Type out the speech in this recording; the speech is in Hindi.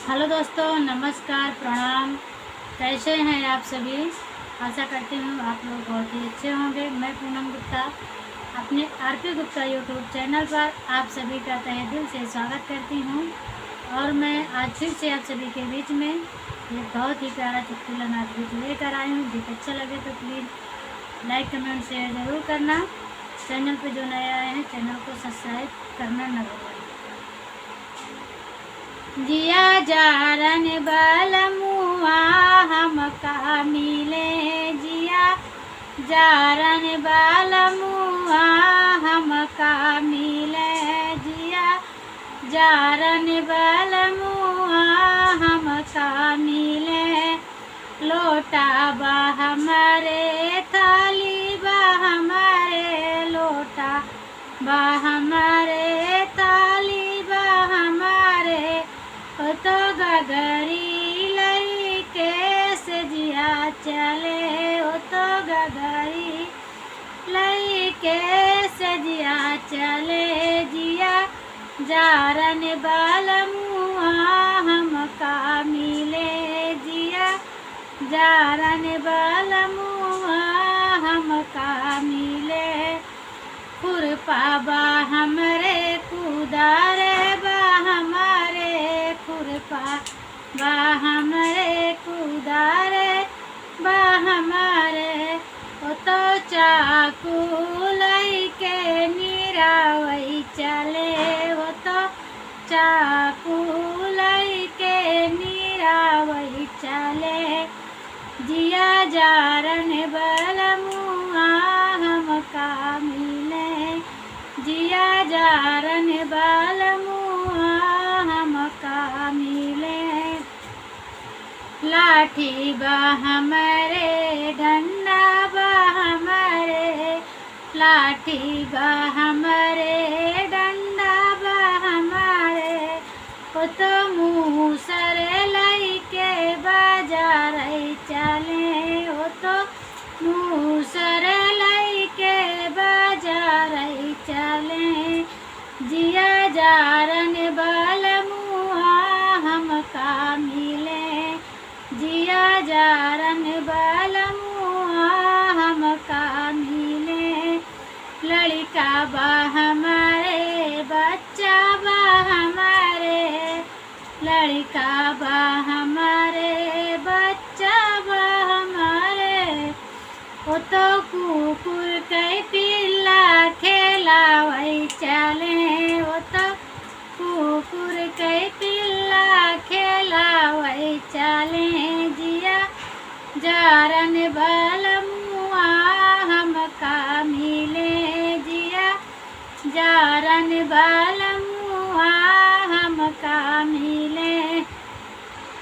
हेलो दोस्तों, नमस्कार, प्रणाम। कैसे हैं आप सभी? आशा करती हूँ आप लोग बहुत ही अच्छे होंगे। मैं पूनम गुप्ता अपने आरपी गुप्ता यूट्यूब चैनल पर आप सभी का तहे दिल से स्वागत करती हूँ। और मैं आज फिर से आप सभी के बीच में एक बहुत ही प्यारा चुटकुला नाच गीत लेकर आई हूँ। गीत अच्छा लगे तो प्लीज़ लाइक कमेंट शेयर ज़रूर करना। चैनल पर जो नए आए हैं चैनल को सब्सक्राइब करना न भूलें। जिया जारन बलमुआ हमका मिले, जिया जारन बलमुआ हमका मिले, जिया जारन बलमुआ हमका मिले। लोटा बा हमारे थाली बा हमारे, लोटा बा हमारे थाली बा हमारे। ओ तो गगरी लई के सजिया चले, ओ तो गगरी लई के सजिया चले। जिया जारन बलमुआ हमका मिले, जिया जारन बलमुआ हमका मिले। खुरपा बा हमरे कुदारे बा हमारे, खुरपा बा हमरे कुदारे बा हमारे। ओ तो चाकू लई के निरावई चले, ओ तो चाकू लई के निरावई चले। जिया जारन बलमुआ हमका मिले, जिया जारन बलमुआ हमका मिले। लाठी बा हमरे डंडा बा हमारे, लाठी बा हमरे डंडा बा हमारे। ओ तो मूसर लई के बाजार चले, ओ तो मूसर लई के बाजार चले। जिया जारन बलमुआ हमका मिले, जिया जारन बलमुआ हमका मिले। लड़का बा हमारे बच्चा बा हमारे, लड़का बा हमारे बच्चा बा हमारे। ओ तो कुकुर के पिल्ला खेलावई चले, ओ तो कुकुर के पिल्ला खेलावई चले। जिया जारन बलमुआ हमका मिले, जिया जारन बलमुआ हमका मिले।